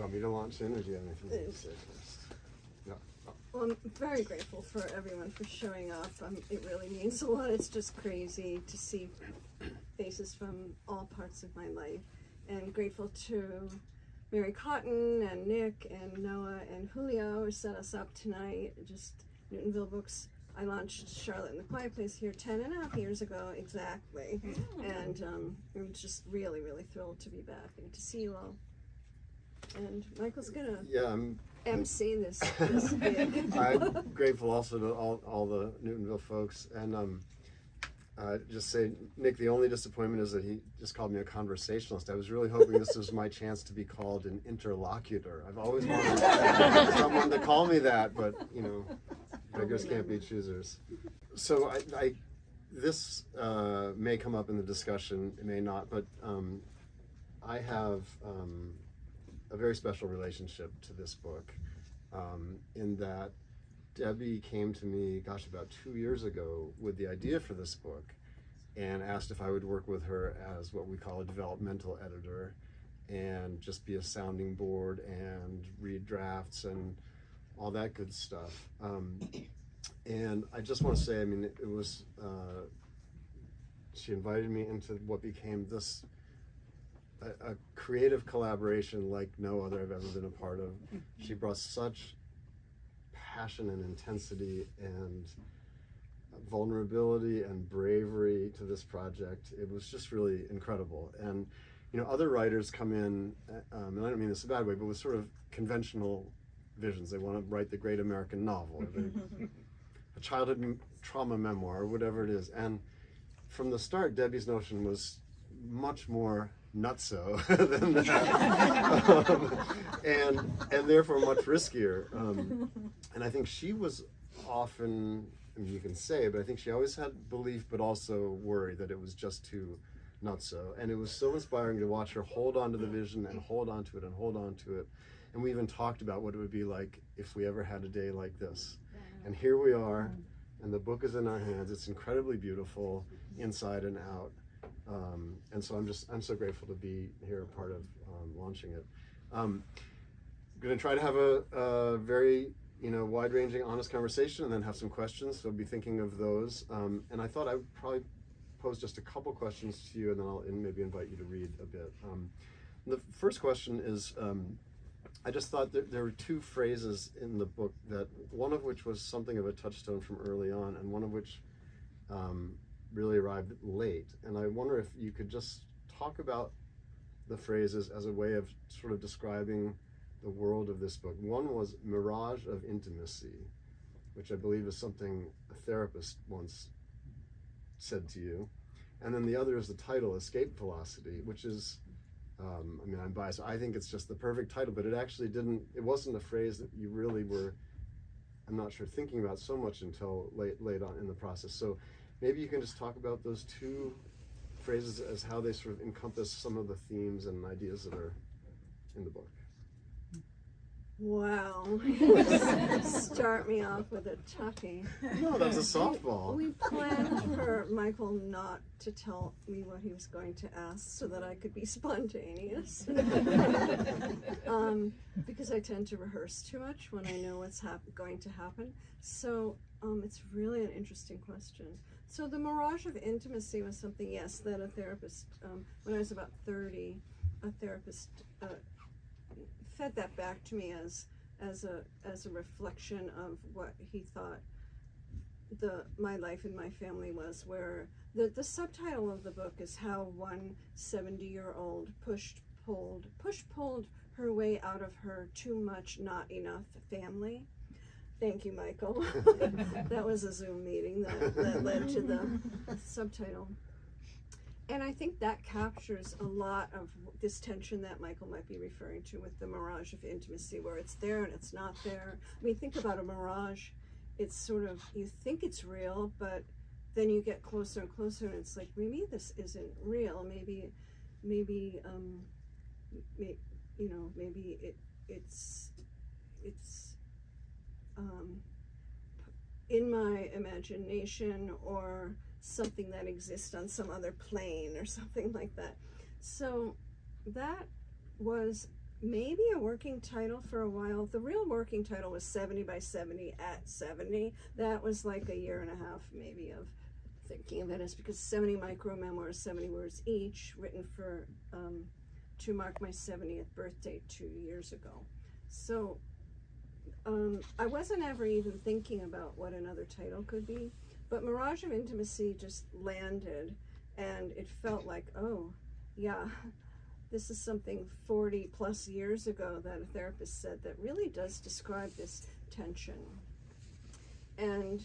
you want me to launch in, or do you have anything to say first? No. Oh. Well, I'm very grateful for everyone for showing up. It really means a lot. It's just crazy to see faces from all parts of my life. And grateful to Mary Cotton and Nick and Noah and Julio who set us up tonight. Just Newtonville Books. I launched Charlotte in the Quiet Place here 10.5 years ago exactly. And I'm just really, really thrilled to be back and to see you all. And Michael's gonna MC this gig. I'm grateful also to all the Newtonville folks, and just say, Nick, the only disappointment is that he just called me a conversationalist. I was really hoping this was my chance to be called an interlocutor. I've always wanted someone to call me that, but you know, beggars can't be choosers. So this may come up in the discussion, it may not, but I have a very special relationship to this book, in that Debbie came to me, gosh, about 2 years ago with the idea for this book and asked if I would work with her as what we call a developmental editor and just be a sounding board and read drafts and all that good stuff. And I just want to say, I mean, it was, she invited me into what became this a creative collaboration like no other I've ever been a part of. She brought such passion and intensity and vulnerability and bravery to this project. It was just really incredible. And you know, other writers come in, and I don't mean this a bad way, but with sort of conventional visions. They want to write the great American novel, or a childhood trauma memoir, or whatever it is. And from the start, Debbie's notion was much more nutso than that, and therefore much riskier. And I think she was often, I mean, you can say, but I think she always had belief, but also worry that it was just too nutso. And it was so inspiring to watch her hold on to the vision and hold on to it and hold on to it. And we even talked about what it would be like if we ever had a day like this. And here we are, and the book is in our hands. It's incredibly beautiful, inside and out. And so I'm so grateful to be here, a part of launching it. I'm going to try to have a very, you know, wide-ranging, honest conversation, and then have some questions. So I'll be thinking of those. And I thought I would probably pose just a couple questions to you, and then I'll maybe invite you to read a bit. The first question is, I just thought that there were two phrases in the book, that one of which was something of a touchstone from early on, and one of which really arrived late. And I wonder if you could just talk about the phrases as a way of sort of describing the world of this book. One was mirage of intimacy, which I believe is something a therapist once said to you. And then the other is the title, Escape Velocity, which is, I mean, I'm biased. I think it's just the perfect title, but it wasn't a phrase that you really were, I'm not sure, thinking about so much until late on in the process. So maybe you can just talk about those two phrases as how they sort of encompass some of the themes and ideas that are in the book. Wow. Start me off with a toughie. No, that was a softball. We planned for Michael not to tell me what he was going to ask so that I could be spontaneous. Because I tend to rehearse too much when I know what's going to happen. So it's really an interesting question. So the mirage of intimacy was something, yes, that a therapist, when I was about 30, a therapist fed that back to me as a reflection of what he thought my life and my family was, where the subtitle of the book is how one 70-year-old push-pulled her way out of her too much, not enough family. Thank you, Michael. That was a Zoom meeting that led to the subtitle. And I think that captures a lot of this tension that Michael might be referring to with the mirage of intimacy, where it's there and it's not there. I mean, think about a mirage. It's sort of, you think it's real, but then you get closer and closer and it's like, maybe this isn't real. Maybe it's in my imagination, or something that exists on some other plane or something like that. So that was maybe a working title for a while. The real working title was 70 by 70 at 70. That was like a year and a half maybe of thinking of it as, because 70 micro-memoirs, 70 words each, written for to mark my 70th birthday 2 years ago. So I wasn't ever even thinking about what another title could be, but Mirage of Intimacy just landed, and it felt like, oh yeah, this is something 40 plus years ago that a therapist said that really does describe this tension. And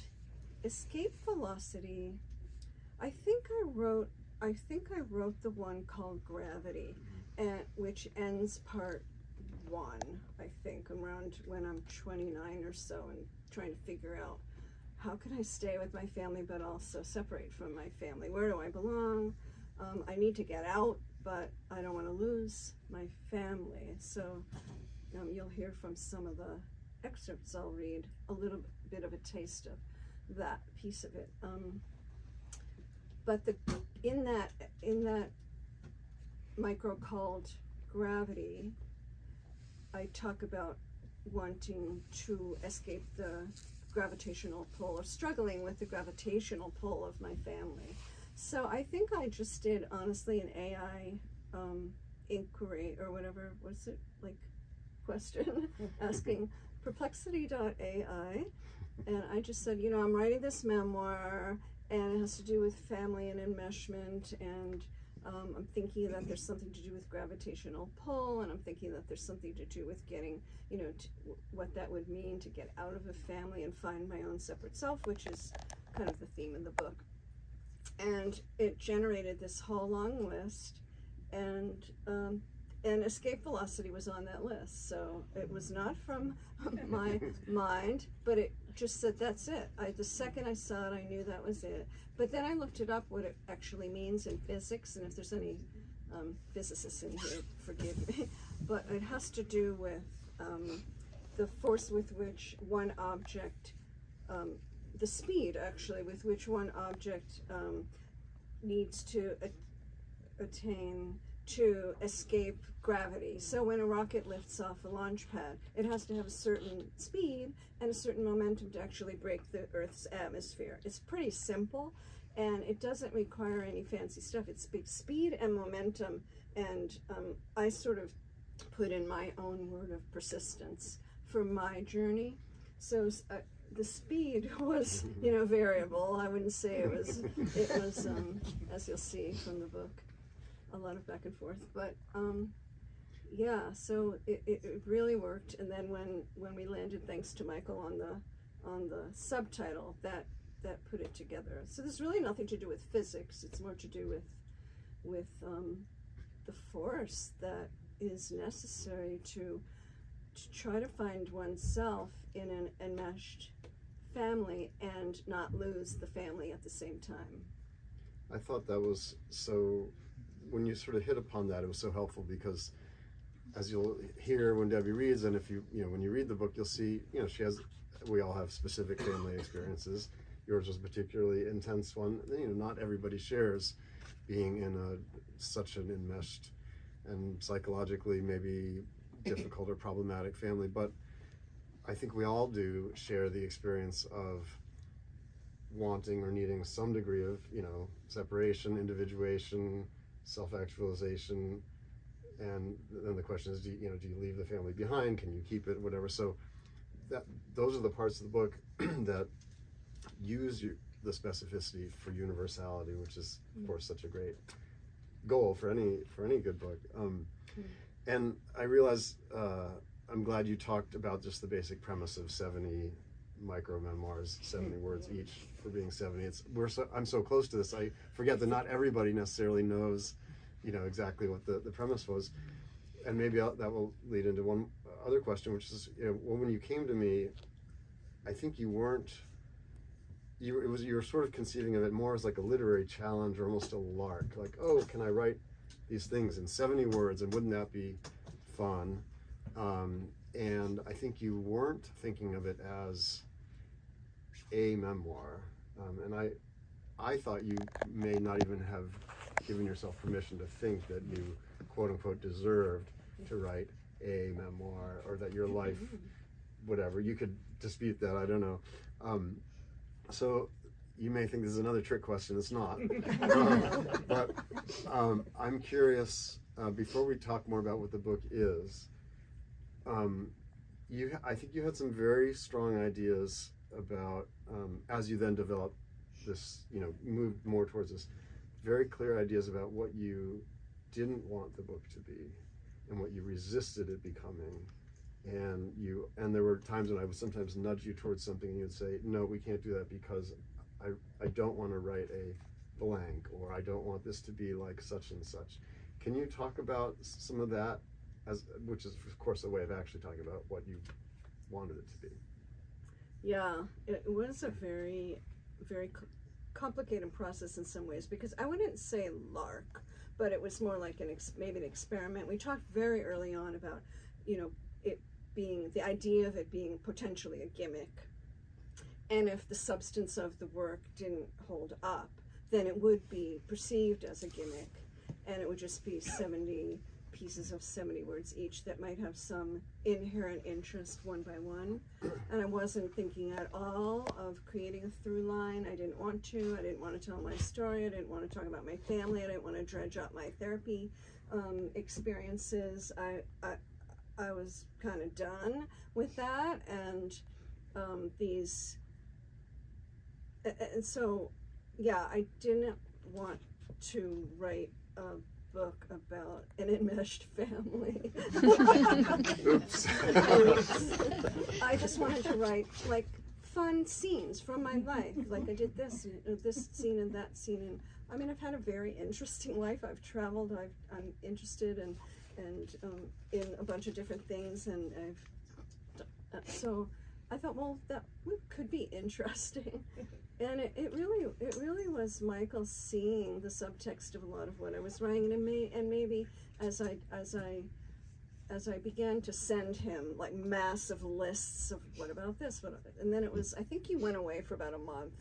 Escape Velocity, I think I wrote the one called Gravity, and which ends part 1, I think, around when I'm 29 or so, and trying to figure out how can I stay with my family but also separate from my family. Where do I belong? I need to get out, but I don't want to lose my family. So you'll hear from some of the excerpts I'll read a little bit of a taste of that piece of it. But in that micro called Gravity, I talk about wanting to escape the gravitational pull, or struggling with the gravitational pull of my family. So I think I just did, honestly, an AI inquiry, or whatever, what's it, like, question, asking perplexity.ai, and I just said, I'm writing this memoir, and it has to do with family and enmeshment, and I'm thinking that there's something to do with gravitational pull, and I'm thinking that there's something to do with getting, what that would mean to get out of a family and find my own separate self, which is kind of the theme in the book. And it generated this whole long list, and Escape Velocity was on that list. So it was not from my mind, but it just said, that's it. The second I saw it, I knew that was it. But then I looked it up, what it actually means in physics, and if there's any physicists in here, forgive me. But it has to do with the force with which one object, the speed actually with which one object needs to attain to escape gravity. So when a rocket lifts off a launch pad, it has to have a certain speed and a certain momentum to actually break the Earth's atmosphere. It's pretty simple, and it doesn't require any fancy stuff. It's big speed and momentum, and I sort of put in my own word of persistence for my journey. So the speed was, variable. I wouldn't say it was, as you'll see from the book, a lot of back and forth. But yeah, so it really worked. And then when we landed, thanks to Michael on the subtitle, that put it together. So there's really nothing to do with physics. It's more to do with the force that is necessary to try to find oneself in an enmeshed family and not lose the family at the same time. I thought that was so, when you sort of hit upon that, it was so helpful, because as you'll hear when Debbie reads, and if when you read the book, you'll see, we all have specific family experiences. Yours was a particularly intense one. Not everybody shares being in such an enmeshed and psychologically maybe difficult or problematic family, but I think we all do share the experience of wanting or needing some degree of, separation, individuation, self-actualization, and then the question is, do you leave the family behind? Can you keep it? Whatever. So those are the parts of the book that use the specificity for universality, which is, of course, such a great goal for any good book. And I realize I'm glad you talked about just the basic premise of 70 micro-memoirs, 70 words each for being 70. I'm so close to this, I forget that not everybody necessarily knows, exactly what the premise was. And maybe that will lead into one other question, which is, when you came to me, I think you were sort of conceiving of it more as like a literary challenge, or almost a lark, like, oh, can I write these things in 70 words, and wouldn't that be fun? And I think you weren't thinking of it as a memoir, and I thought you may not even have given yourself permission to think that you, quote unquote, deserved to write a memoir, or that your life, whatever. You could dispute that, I don't know. So you may think this is another trick question. It's not. But I'm curious, before we talk more about what the book is, I think you had some very strong ideas about, as you then developed this, moved more towards this, very clear ideas about what you didn't want the book to be and what you resisted it becoming. And there were times when I would sometimes nudge you towards something and you'd say, no, we can't do that because I don't want to write a blank, or I don't want this to be like such and such. Can you talk about some of that, which is of course a way of actually talking about what you wanted it to be? Yeah, it was a very, very complicated process in some ways, because I wouldn't say lark, but it was more like maybe an experiment. We talked very early on about, it being, the idea of it being potentially a gimmick. And if the substance of the work didn't hold up, then it would be perceived as a gimmick, and it would just be 70 pieces of 70 words each that might have some inherent interest one by one. And I wasn't thinking at all of creating a through line. I didn't want to. I didn't want to tell my story. I didn't want to talk about my family. I didn't want to dredge up my therapy experiences. I was kind of done with that, and so yeah, I didn't want to write a book about an enmeshed family. Oops. I just wanted to write like fun scenes from my life. Like I did this scene and that scene, and I mean, I've had a very interesting life. I've traveled. I'm interested in a bunch of different things, and so I thought, well, that could be interesting. And it really was Michael seeing the subtext of a lot of what I was writing, and maybe as I began to send him like massive lists of what about this, and then it was, I think he went away for about a month.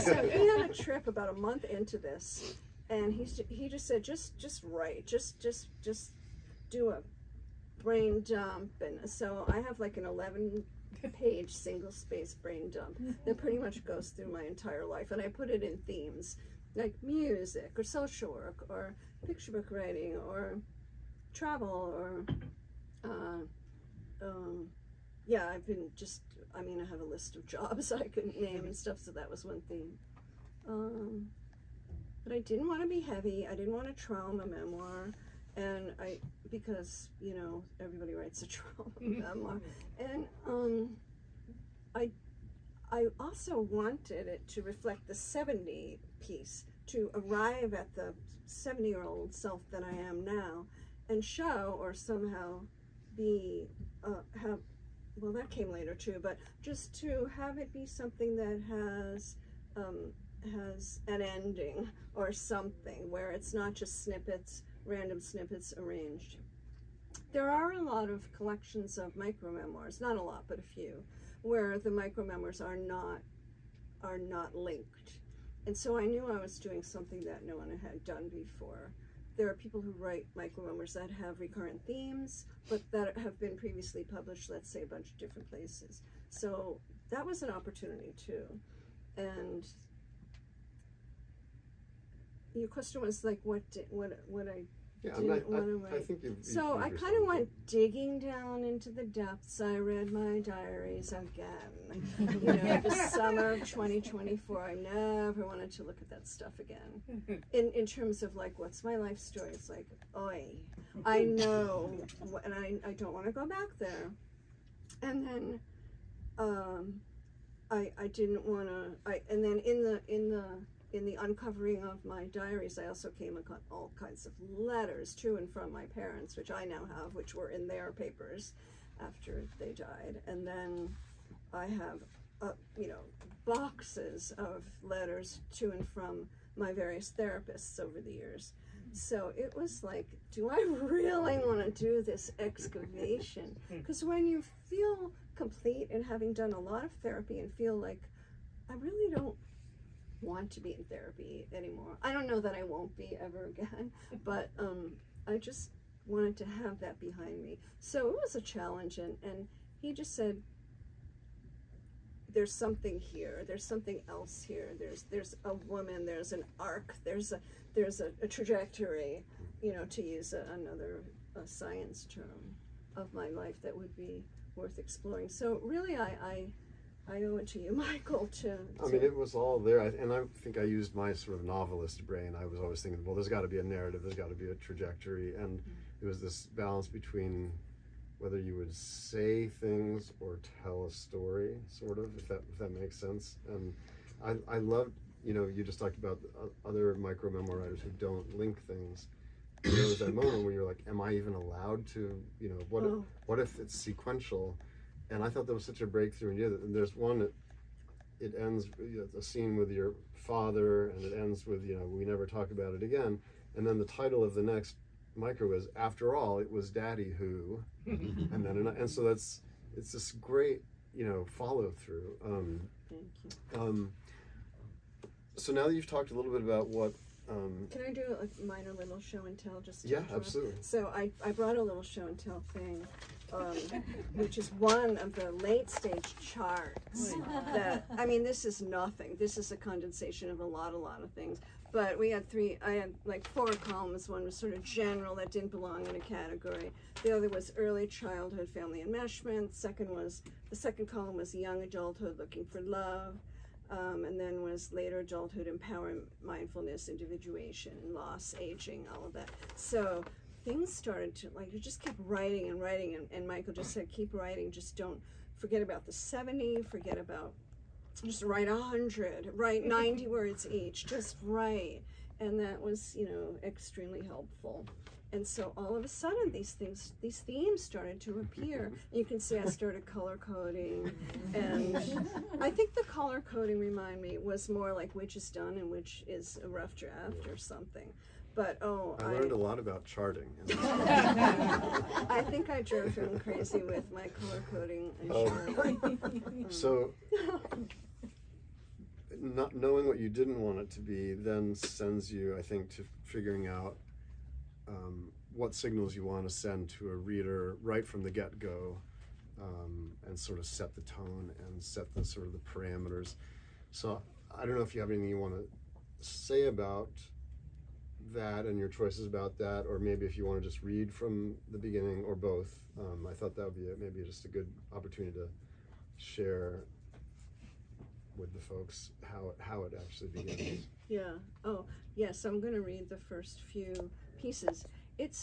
So he had a trip about a month into this, and he just said, just write, just do a brain dump. And so I have like an 11-page single-space brain dump that pretty much goes through my entire life, and I put it in themes like music or social work or picture book writing or travel or I've been I have a list of jobs I could name and stuff, so that was one theme. But I didn't want to be heavy. I didn't want a trauma memoir, and because everybody writes a trauma memoir, and I also wanted it to reflect the 70 piece, to arrive at the 70-year-old self that I am now, and show, or somehow be that came later too, but just to have it be something that has an ending or something, where it's not just random snippets arranged. There are a lot of collections of micro-memoirs, not a lot, but a few, where the micro-memoirs are not linked. And so I knew I was doing something that no one had done before. There are people who write micro-memoirs that have recurrent themes, but that have been previously published, let's say, a bunch of different places. So that was an opportunity too. And your question was like, what I didn't want to write. I think so I kind of went digging down into the depths. I read my diaries again. The summer of 2024, I never wanted to look at that stuff again. In terms of like, what's my life story? It's like, oi, I know, and I don't want to go back there. And then I didn't want to. And then in the uncovering of my diaries, I also came across all kinds of letters to and from my parents, which I now have, which were in their papers after they died. And then I have, boxes of letters to and from my various therapists over the years. So it was like, do I really want to do this excavation? Because when you feel complete and having done a lot of therapy and feel like, I really don't want to be in therapy anymore. I don't know that I won't be ever again, but wanted to have that behind me. So it was a challenge, and he just said, there's something here, there's something else here, there's a woman, there's an arc, there's a trajectory, to use another science term of my life that would be worth exploring. So really I owe it to you, Michael, I mean, it was all there, and I think I used my sort of novelist brain. I was always thinking, well, there's got to be a narrative, there's got to be a trajectory, and it was this balance between whether you would say things or tell a story, sort of, if that makes sense. And I loved, you just talked about other micro-memoir writers who don't link things. And there was that moment where you're like, am I even allowed to, what if it's sequential? And I thought that was such a breakthrough. And there's one that it ends, a scene with your father, and it ends with, we never talk about it again. And then the title of the next micro is, after all, it was Daddy who, and so it's this great, follow through. Thank you. So now that you've talked a little bit about what, can I do a minor little show and tell? Just to yeah, interrupt? absolutely. So I brought a little show and tell thing, which is one of the late stage charts. This is nothing. This is a condensation of a lot of things. But I had like 4 columns. One was sort of general, that didn't belong in a category. The other was early childhood, family enmeshment. The second column was young adulthood, looking for love. And then was later adulthood, empowerment, mindfulness, individuation, loss, aging, all of that. So things started to, you just kept writing and writing, and Michael just said, keep writing, just don't forget about the 70, forget about, just write 100, write 90 words each, just write. And that was, extremely helpful. And so all of a sudden these themes started to appear. You can see I started color coding, and I think the color coding, remind me, was more like which is done and which is a rough draft or something. But I learned a lot about charting. I think I drove him crazy with my color coding and charting. So not knowing what you didn't want it to be then sends you, I think, to figuring out what signals you want to send to a reader right from the get-go, and sort of set the tone and set the sort of the parameters. So I don't know if you have anything you want to say about that and your choices about that, or maybe if you want to just read from the beginning, or both. I thought that would be maybe just a good opportunity to share with the folks how it actually begins. Yeah. Oh, yes. I'm going to read the first few pieces. It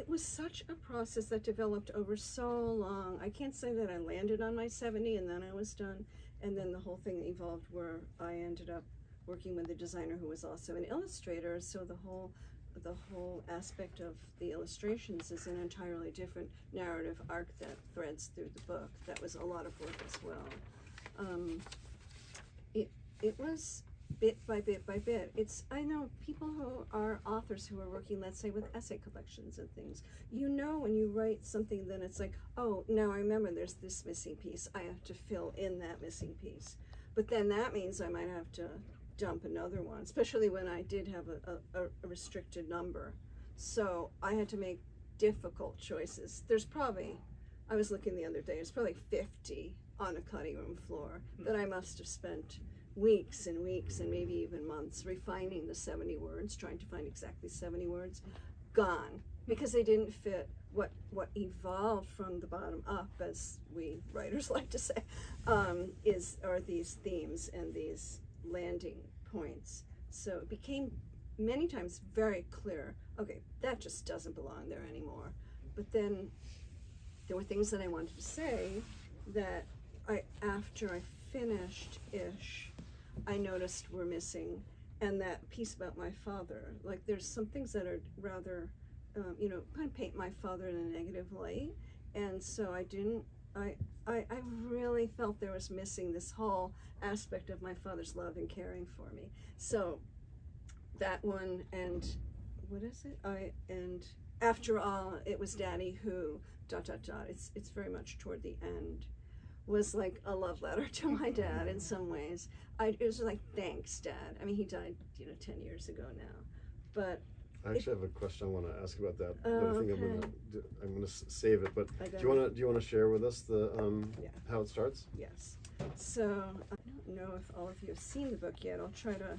was such a process that developed over so long. I can't say that I landed on my 70 and then I was done, and then the whole thing evolved where I ended up working with a designer who was also an illustrator. So the whole aspect of the illustrations is an entirely different narrative arc that threads through the book. That was a lot of work as well. It was bit by bit by bit. I know people who are authors who are working, let's say, with essay collections and things. When you write something, then it's like, oh, now I remember there's this missing piece. I have to fill in that missing piece. But then that means I might have to dump another one, especially when I did have a restricted number. So I had to make difficult choices. I was looking the other day, there's probably 50 on a cutting room floor that I must have spent weeks and weeks and maybe even months refining the 70 words, trying to find exactly 70 words, gone, because they didn't fit what evolved from the bottom up, as we writers like to say, are these themes and these landing points. So it became many times very clear, okay, that just doesn't belong there anymore. But then there were things that I wanted to say that after I finished-ish, I noticed were missing. And that piece about my father, there's some things that are rather, kind of paint my father in a negative light. And so I really felt there was missing this whole aspect of my father's love and caring for me. So that one, and what is it? And after all, it was Daddy who, ... It's very much toward the end, was like a love letter to my dad in some ways. It was like, thanks, Dad. I mean, he died, 10 years ago now. But I actually have a question I want to ask about that, but I think Okay. I'm gonna save it. But I do you wanna share with us the Yeah. how it starts? Yes. So I don't know if all of you have seen the book yet. I'll try to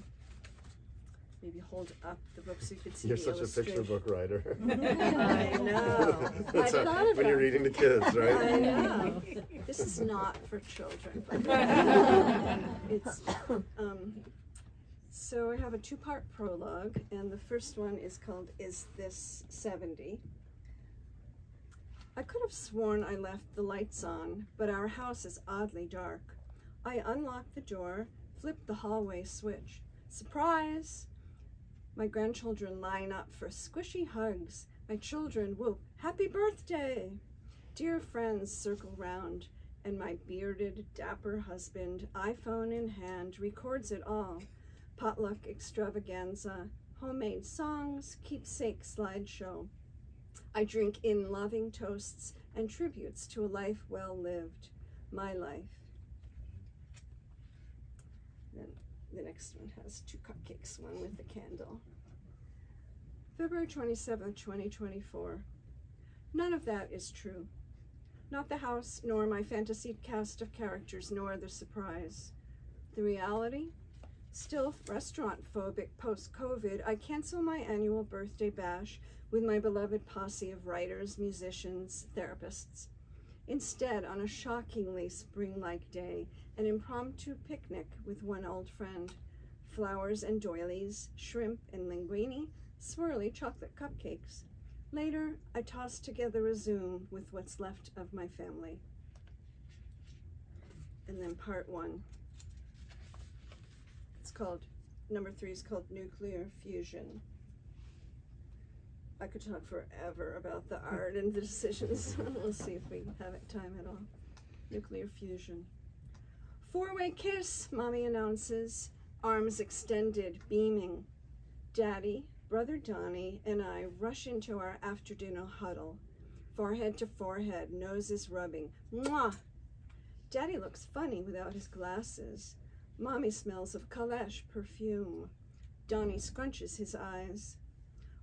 maybe hold up the book so you can see You're the such a picture illustration. book writer. I know. That's I how- thought when you're about it. reading to kids, right? I know. This is not for children. But it's so I have a two-part prologue, and the first one is called "Is This 70?" I could have sworn I left the lights on, but our house is oddly dark. I unlock the door, flip the hallway switch. Surprise! My grandchildren line up for squishy hugs. My children whoop, "Happy birthday!" Dear friends circle round, and my bearded, dapper husband, iPhone in hand, records it all. Potluck extravaganza, homemade songs, keepsake slideshow. I drink in loving toasts and tributes to a life well lived, my life. Then the next one has two cupcakes, one with a candle. February 27th, 2024. None of that is true. Not the house, nor my fantasy cast of characters, nor the surprise. The reality? Still restaurant phobic post-COVID, I cancel my annual birthday bash with my beloved posse of writers, musicians, therapists. Instead, on a shockingly spring-like day, an impromptu picnic with one old friend. Flowers and doilies, shrimp and linguine, swirly chocolate cupcakes. Later, I toss together a Zoom with what's left of my family. And then part one. It's called, number 3 is called Nuclear Fusion. I could talk forever about the art and the decisions. We'll see if we have time at all. Nuclear fusion. 4-way kiss, Mommy announces, arms extended, beaming. Daddy, Brother Donnie, and I rush into our after-dinner huddle. Forehead to forehead, noses rubbing. Mwah! Daddy looks funny without his glasses. Mommy smells of Kalesh perfume. Donnie scrunches his eyes.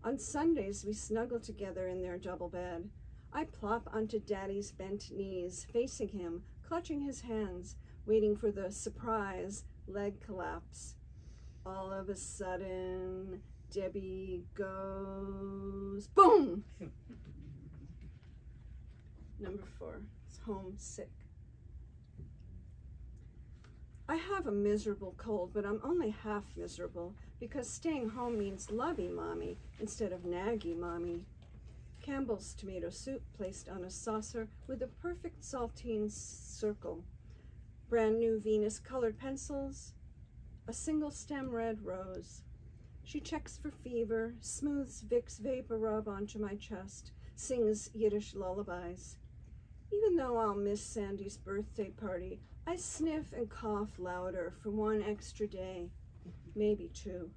On Sundays, we snuggle together in their double bed. I plop onto Daddy's bent knees, facing him, clutching his hands, waiting for the surprise leg collapse. All of a sudden, Debbie goes boom! Number 4 is homesick. I have a miserable cold, but I'm only half miserable because staying home means lovey mommy instead of naggy mommy. Campbell's tomato soup placed on a saucer with a perfect saltine circle. Brand new Venus colored pencils. A single stem red rose. She checks for fever, smooths Vicks vapor rub onto my chest, sings Yiddish lullabies. Even though I'll miss Sandy's birthday party, I sniff and cough louder for 1 extra day, maybe 2.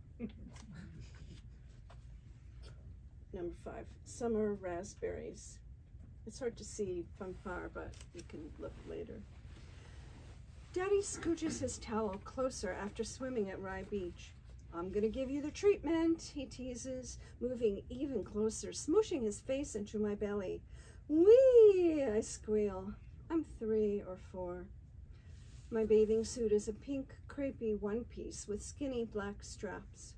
Number 5, summer raspberries. It's hard to see from far, but you can look later. Daddy scooches his towel closer after swimming at Rye Beach. I'm gonna give you the treatment, he teases, moving even closer, smooshing his face into my belly. Whee! I squeal. I'm 3 or 4. My bathing suit is a pink, crepey one-piece with skinny black straps.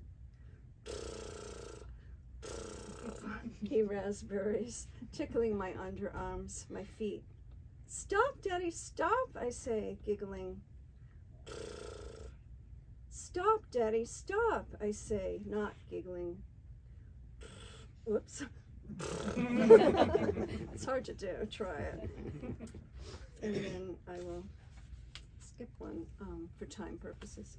He raspberries, tickling my underarms, my feet. Stop, Daddy, stop, I say, giggling. Stop, Daddy, stop, I say, not giggling. Whoops. It's hard to do, try it. And then I will skip one for time purposes.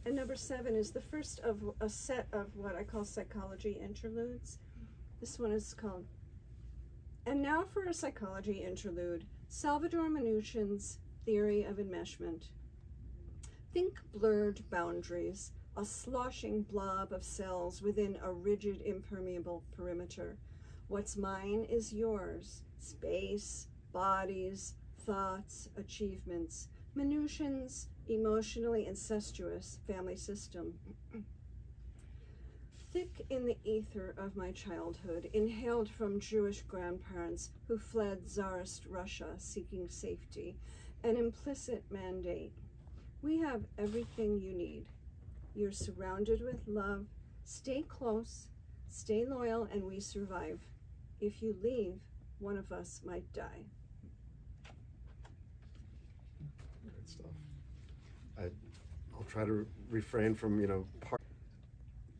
And number 7 is the first of a set of what I call psychology interludes. This one is called, and now for a psychology interlude, Salvador Minuchin's theory of enmeshment. Think blurred boundaries, a sloshing blob of cells within a rigid, impermeable perimeter. What's mine is yours. Space, bodies, thoughts, achievements. Minuchin's emotionally incestuous family system. thick in the ether of my childhood, inhaled from Jewish grandparents who fled Tsarist Russia seeking safety, an implicit mandate. We have everything you need. You're surrounded with love. Stay close, stay loyal, and we survive. If you leave, one of us might die. Great stuff. I'll try to refrain from,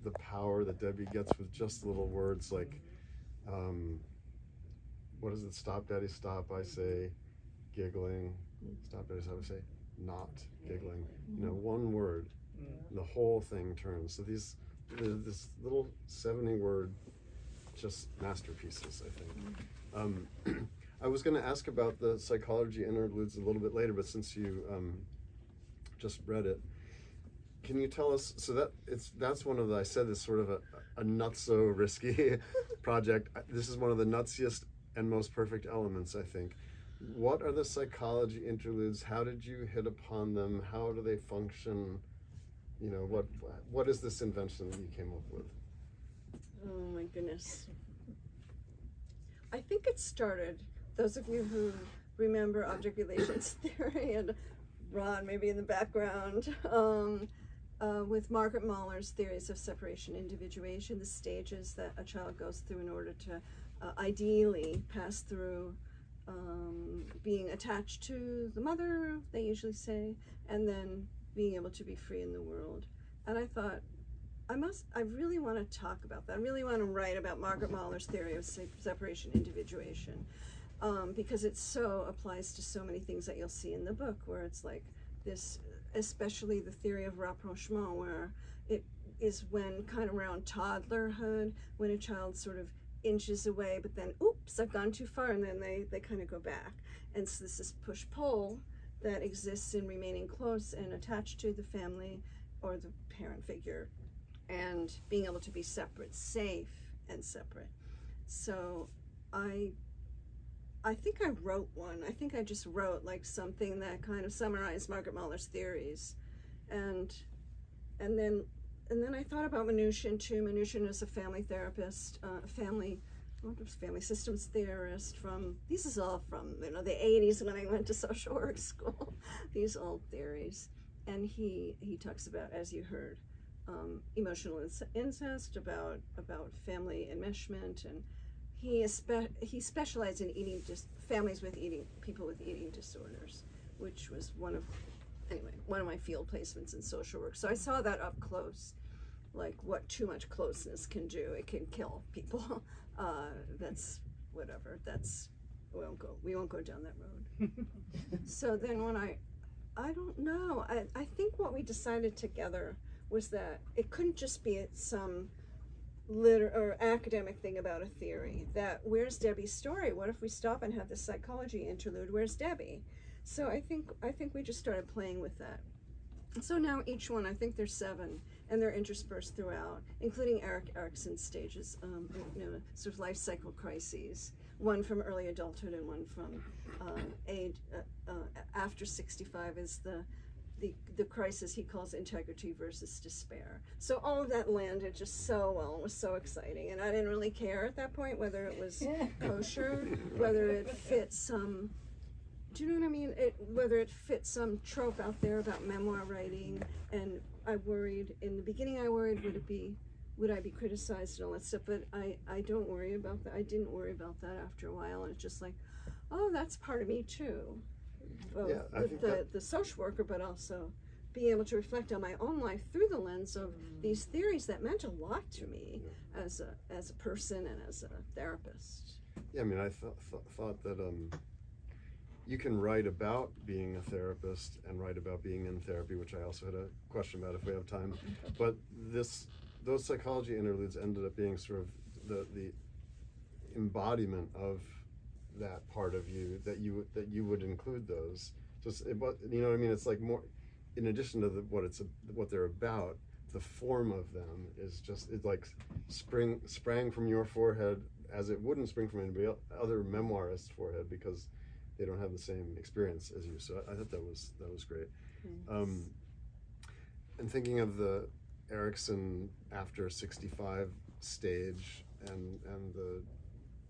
the power that Debbie gets with just little words like, what is it? Stop, Daddy, stop. I say, giggling. Stop, Daddy, stop. I say, not giggling. One word, the whole thing turns. So this little 70-word, just masterpieces, I think. I was going to ask about the psychology interludes a little bit later, but since you just read it, can you tell us? So that's one of the, I said, this sort of a not so risky project. This is one of the nutsiest and most perfect elements, I think. What are the psychology interludes? How did you hit upon them? How do they function? What is this invention that you came up with? Oh my goodness. I think it started, those of you who remember object relations theory, and Ron maybe in the background, with Margaret Mahler's theories of separation, individuation, the stages that a child goes through in order to ideally pass through being attached to the mother, they usually say, and then being able to be free in the world. And I thought, I really want to talk about that. I really want to write about Margaret Mahler's theory of separation, individuation, because it so applies to so many things that you'll see in the book, where it's like this, especially the theory of rapprochement, where it is when kind of around toddlerhood, when a child sort of inches away, but then, oops, I've gone too far, and then they kind of go back. And so this is push-pull that exists in remaining close and attached to the family or the parent figure, and being able to be separate, safe and separate. So I think I wrote one. I think I just wrote like something that kind of summarized Margaret Mahler's theories, and then I thought about Mnuchin too. Mnuchin is a family therapist, family systems theorist this is all from the 80s when I went to social work school, these old theories. And he talks about, as you heard, emotional incest, about family enmeshment, and he specialized in families with people with eating disorders, which was one of my field placements in social work. So I saw that up close, like what too much closeness can do. It can kill people. That's whatever. We won't go down that road. So then when I don't know. I think what we decided together was that it couldn't just be some or academic thing about a theory. That where's Debbie's story? What if we stop and have this psychology interlude? Where's Debbie? So I think we just started playing with that. And so now each one, I think there's 7, and they're interspersed throughout, including Erik Erikson's stages, sort of life cycle crises. One from early adulthood and one from age after 65 is the crisis he calls integrity versus despair. So all of that landed just so well and was so exciting, and I didn't really care at that point whether it was kosher, whether it fit some, do you know what I mean? Whether it fit some trope out there about memoir writing. And in the beginning I worried, would I be criticized and all that stuff, but I don't worry about that. I didn't worry about that after a while, and it's just like, oh, that's part of me too. Both the social worker, but also being able to reflect on my own life through the lens of these theories that meant a lot to me as a person and as a therapist. Yeah, I mean, I thought that you can write about being a therapist and write about being in therapy, which I also had a question about if we have time. But those psychology interludes ended up being sort of the embodiment of that part of you, that you would include those. So you know what I mean? It's like more, in addition to what they're about, the form of them is just, it like sprang from your forehead as it wouldn't spring from anybody other memoirist's forehead, because they don't have the same experience as you. So I thought that was great. And thinking of the Erickson after 65 stage, and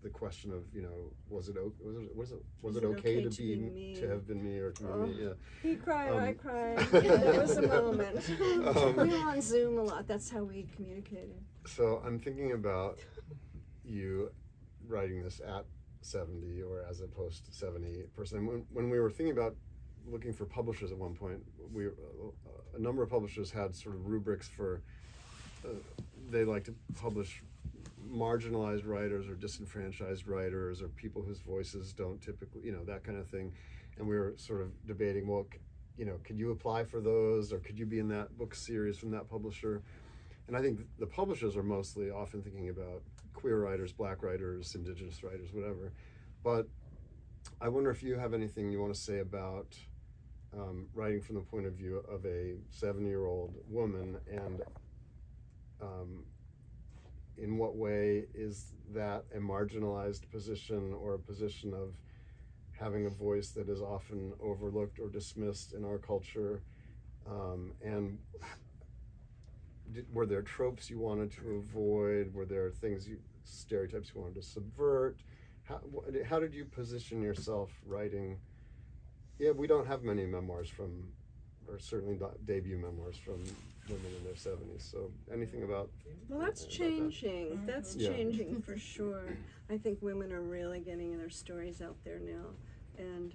the question of, you know, was it okay to be me? To have been me or to be me? Yeah. He cried, I cried. Yeah, it was a moment. We were on Zoom a lot. That's how we communicated. So I'm thinking about you writing this at 70 or as a post 70 person. When we were thinking about looking for publishers at one point, a number of publishers had sort of rubrics for they like to publish marginalized writers or disenfranchised writers or people whose voices don't typically, you know, that kind of thing. And we were sort of debating, well, you know, could you apply for those, or could you be in that book series from that publisher? And I think the publishers are mostly often thinking about queer writers, black writers, indigenous writers, whatever. But I wonder if you have anything you want to say about writing from the point of view of a 70-year-old woman, and in what way is that a marginalized position, or a position of having a voice that is often overlooked or dismissed in our culture? And were there tropes you wanted to avoid? Were there stereotypes you wanted to subvert? How did you position yourself writing? Yeah, we don't have many memoirs from, or certainly not debut memoirs from women in their 70s. So anything about? Well, that's changing. That's Yeah. changing for sure. I think women are really getting their stories out there now, and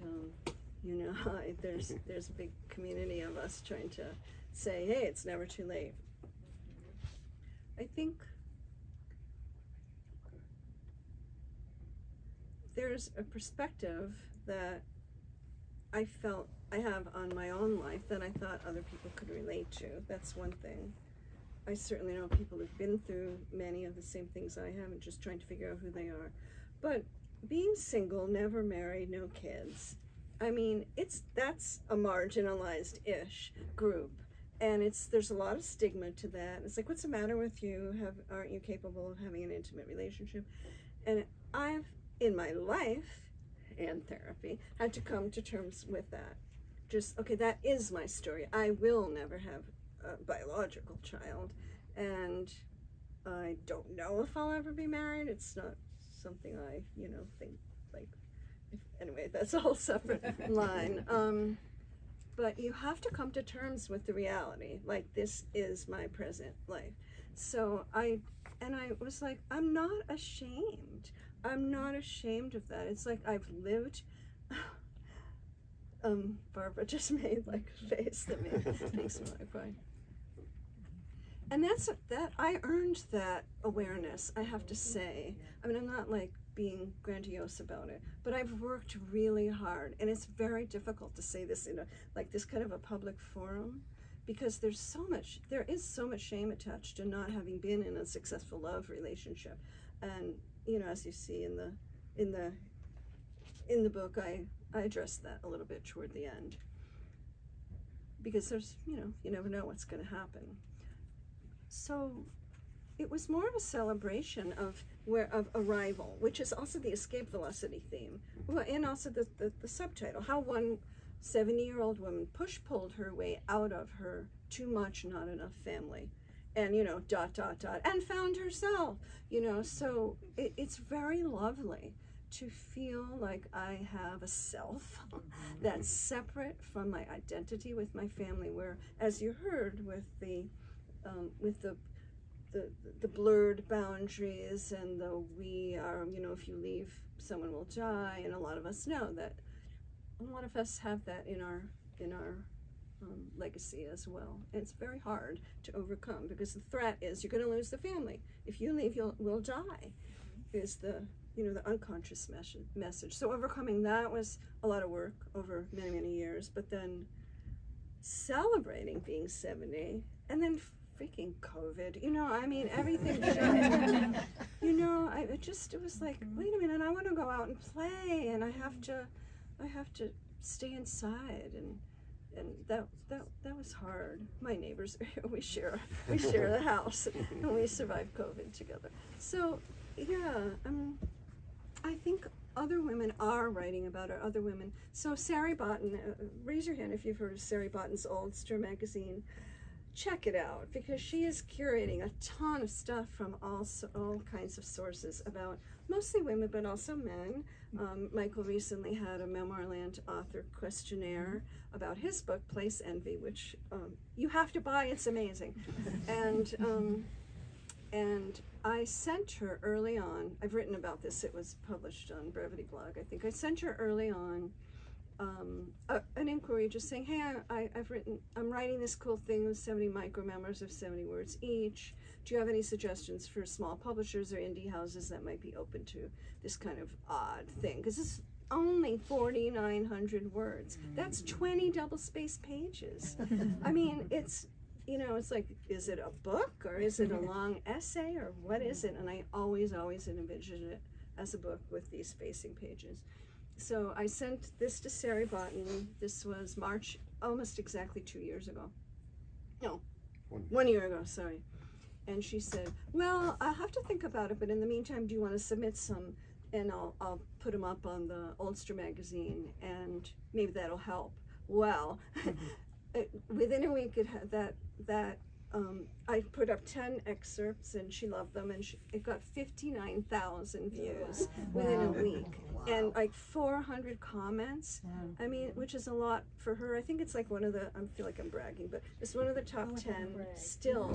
you know, there's a big community of us trying to say, hey, it's never too late. I think there's a perspective that I felt I have on my own life that I thought other people could relate to. That's one thing. I certainly know people who've been through many of the same things I have, and just trying to figure out who they are. But being single, never married, no kids, I mean, that's a marginalized-ish group. And there's a lot of stigma to that. It's like, what's the matter with you? Aren't you capable of having an intimate relationship? And I've, in my life and therapy, had to come to terms with that. Just, okay, that is my story. I will never have a biological child, and I don't know if I'll ever be married. It's not something I, you know, think like, anyway, that's a whole separate line. But you have to come to terms with the reality, like, this is my present life. So I was like, I'm not ashamed. I'm not ashamed of that. It's like I've lived. Barbara just made like a face that makes me want to cry. And that I earned that awareness, I have to say. I mean, I'm not like being grandiose about it, but I've worked really hard, and it's very difficult to say this in this kind of a public forum, because there is so much shame attached to not having been in a successful love relationship. And you know, as you see in the book, I address that a little bit toward the end, because there's, you know, you never know what's going to happen. So it was more of a celebration of arrival, which is also the escape velocity theme, well, and also the subtitle, how one 70-year-old woman pulled her way out of her too much, not enough family, and, you know, ... and found herself, you know. So it's very lovely to feel like I have a self that's separate from my identity with my family, where, as you heard, with the blurred boundaries and the we are, you know, if you leave, someone will die, and a lot of us know that. A lot of us have that in our legacy as well. And it's very hard to overcome, because the threat is you're going to lose the family. If you leave, we'll die, is the unconscious message. So overcoming that was a lot of work over many, many years, but then celebrating being 70, and then freaking COVID, you know, I mean, everything changed. You know, it was like, wait a minute, I want to go out and play, and I have to stay inside, and that was hard. My neighbors, we share the house, and we survived COVID together. So yeah, I think other women are writing about it, other women. So Sari Botten, raise your hand if you've heard of Sari Botten's Oldster magazine. check it out, because she is curating a ton of stuff from all kinds of sources about mostly women, but also men. Michael recently had a Memoirland author questionnaire about his book, Place Envy, which you have to buy. It's amazing. And I sent her early on, I've written about this, it was published on Brevity Blog, I think. I sent her early on an inquiry just saying, hey, I'm writing this cool thing with 70 micro-memoirs of 70 words each. Do you have any suggestions for small publishers or indie houses that might be open to this kind of odd thing? Because it's only 4,900 words. That's 20 double-spaced pages. I mean, it's, you know, it's like, is it a book or is it a long essay or what is it? And I always envisioned it as a book with these spacing pages. So I sent this to Sari Botton. This was March, almost exactly 2 years ago. No, 1 year ago, sorry. And she said, well, I'll have to think about it, but in the meantime, do you want to submit some? And I'll put them up on the Ulster magazine, and maybe that'll help. Well, within a week, I put up 10 excerpts, and she loved them, and it got 59,000 views within a week, and like 400 comments. I mean, which is a lot for her. I think it's like one of the, I feel like I'm bragging, but it's one of the top 10 still.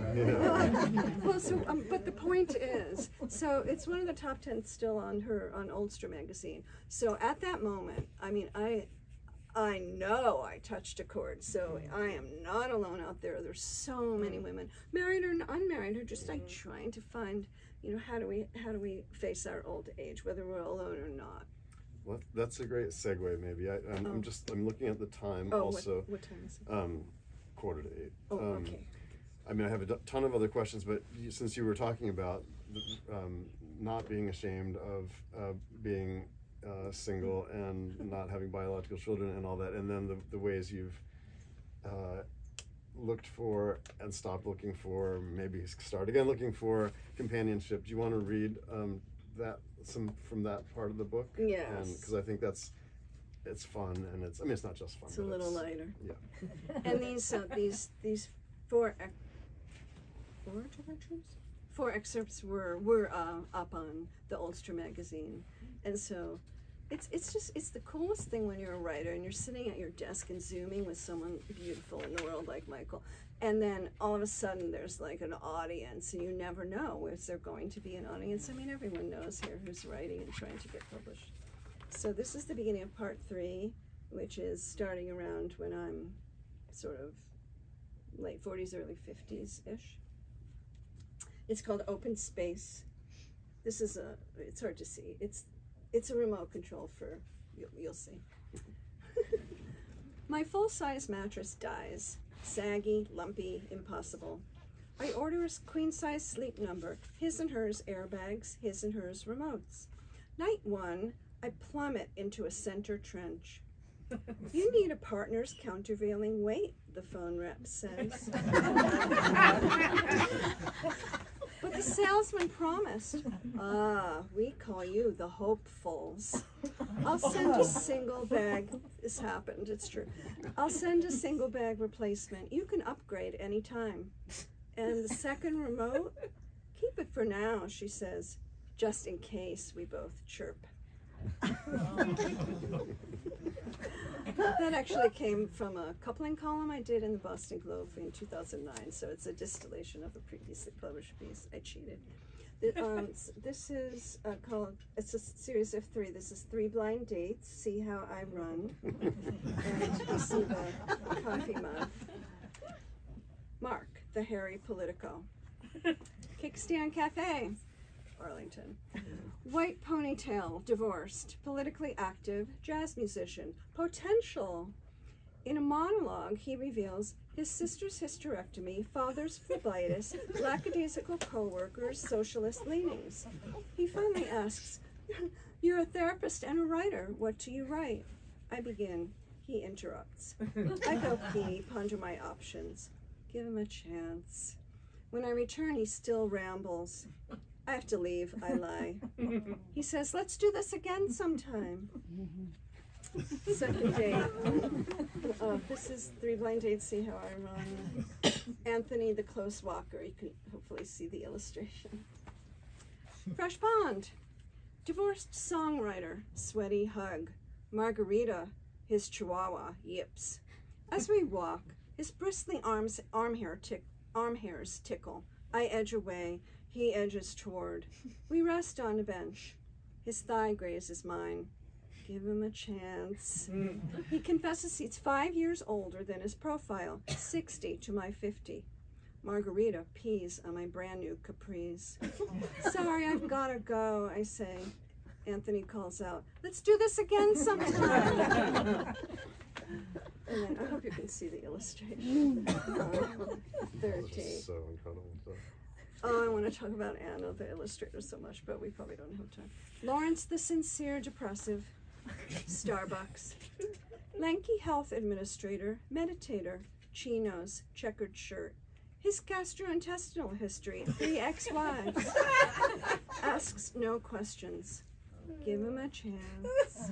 Well, so, but the point is, so it's one of the top 10 still on Ulster magazine. So at that moment, I mean, I know I touched a chord, so I am not alone out there. There's so many women, married or unmarried, who are just like trying to find, you know, how do we face our old age, whether we're alone or not. Well, that's a great segue. Maybe I'm looking at the time also. What time is it? 7:45. Oh, okay. I mean, I have a ton of other questions, but since you were talking about not being ashamed of being single and not having biological children and all that, and then the ways you've looked for and stopped looking for, maybe start again looking for companionship. Do you want to read some from that part of the book? Yes. Because I think it's fun, and it's not just fun. It's a little lighter. Yeah. And these four excerpts were up on the Ulster magazine, and so it's the coolest thing when you're a writer and you're sitting at your desk and Zooming with someone beautiful in the world like Michael, and then all of a sudden there's like an audience, and you never know if there's going to be an audience. I mean, everyone knows here who's writing and trying to get published. So this is the beginning of part 3, which is starting around when I'm sort of late 40s, early 50s-ish. It's called Open Space. This is it's hard to see. It's a remote control for, you'll see. My full-size mattress dies. Saggy, lumpy, impossible. I order a queen-size sleep number, his and hers airbags, his and hers remotes. Night 1, I plummet into a center trench. You need a partner's countervailing weight, the phone rep says. But the salesman promised, we call you the hopefuls. I'll send a single bag, this happened, it's true. I'll send a single bag replacement. You can upgrade anytime. And the second remote, keep it for now, she says, just in case, we both chirp. That actually came from a coupling column I did in the Boston Globe in 2009, so it's a distillation of a previously published piece. I cheated. This is called, it's a series of 3. This is 3 blind dates, see how I run. And you see the coffee mug. Mark, the hairy Politico. Kickstand Cafe, Arlington. White ponytail, divorced, politically active, jazz musician, potential. In a monologue, he reveals his sister's hysterectomy, father's phlebitis, lackadaisical co-workers, socialist leanings. He finally asks, you're a therapist and a writer. What do you write? I begin. He interrupts. I go pee, ponder my options. Give him a chance. When I return, he still rambles. I have to leave, I lie. He says, let's do this again sometime. Second date. This is 3 Blind Dates, see how I run. Anthony the Close Walker, you can hopefully see the illustration. Fresh Pond. Divorced songwriter, sweaty hug. Margarita, his chihuahua, yips. As we walk, his bristling arm hairs tickle. I edge away, he edges toward. We rest on a bench. His thigh grazes mine. Give him a chance. He confesses he's 5 years older than his profile, 60 to my 50. Margarita pees on my brand new capris. Sorry, I've gotta go, I say. Anthony calls out, let's do this again sometime. And then I hope you can see the illustration. Third date. So incredible stuff. Oh, I want to talk about Anna, the illustrator, so much, but we probably don't have time. Lawrence the Sincere Depressive. Starbucks. Lanky health administrator, meditator, chinos, checkered shirt. His gastrointestinal history, 3 ex-wives. Asks no questions. Give him a chance.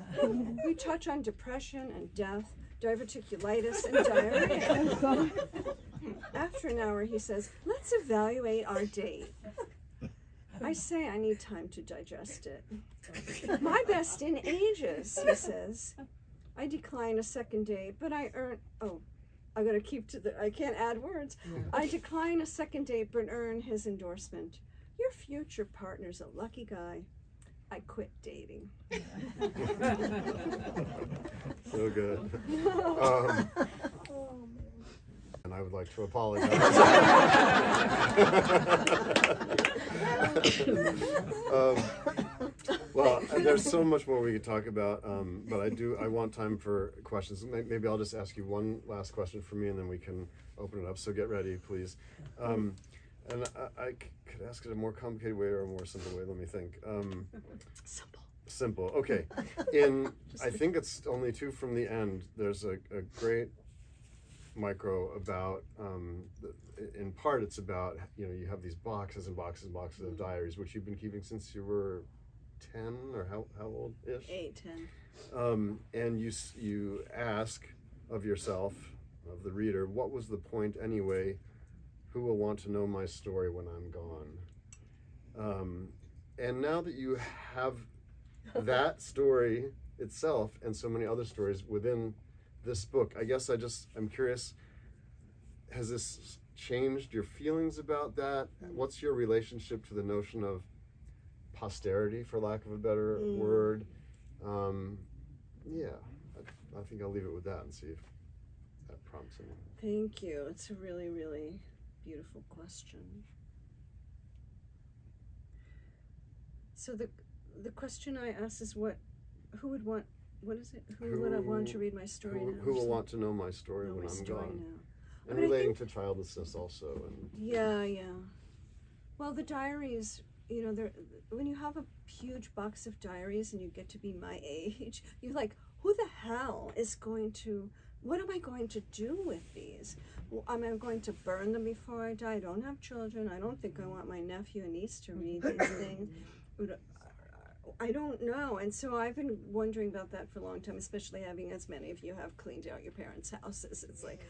We touch on depression and death, diverticulitis and diarrhea. After an hour, he says, let's evaluate our date. I say I need time to digest it. My best in ages, he says. I decline a second date, but I gotta keep to I can't add words. I decline a second date, but earn his endorsement. Your future partner's a lucky guy. I quit dating. So good. And I would like to apologize. Well, there's so much more we could talk about, but I want time for questions. Maybe I'll just ask you one last question for me, and then we can open it up. So get ready, please. And I could ask it a more complicated way or a more simple way. Let me think. Simple. Okay. I think it's only 2 from the end. There's a great micro about, in part it's about, you have these boxes and boxes and boxes of diaries, which you've been keeping since you were 10, or how old-ish? 8, 10. And you ask of yourself, of the reader, what was the point anyway? Who will want to know my story when I'm gone? And now that you have that story itself and so many other stories within this book, I guess I'm curious, has this changed your feelings about that? What's your relationship to the notion of posterity, for lack of a better word? Yeah, I think I'll leave it with that and see if that prompts anything. Thank you. It's a really, really beautiful question. So the question I asked is what would I want to read my story now? Who will want to know my story when I'm gone? Now. And relating to childlessness also. Yeah. Well, the diaries, when you have a huge box of diaries and you get to be my age, you're like, who the hell is what am I going to do with these? Am I going to burn them before I die? I don't have children. I don't think I want my nephew and niece to read these things. I don't know, and so I've been wondering about that for a long time, especially having, as many of you have, cleaned out your parents' houses. It's like,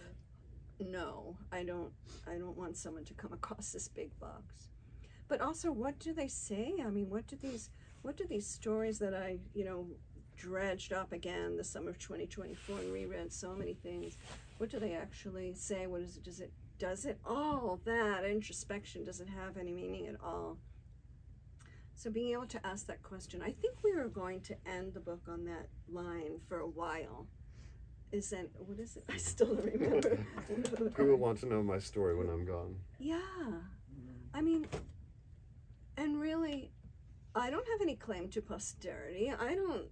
no, I don't want someone to come across this big box. But also, what do they say? I mean, what do these stories that I, dredged up again the summer of 2024 and reread so many things, what do they actually say? What is it? Does it all that introspection, does it have any meaning at all? So being able to ask that question, I think we were going to end the book on that line for a while. What is it? I still don't remember. Who will want to know my story when I'm gone? Yeah. I mean, and really, I don't have any claim to posterity. I don't,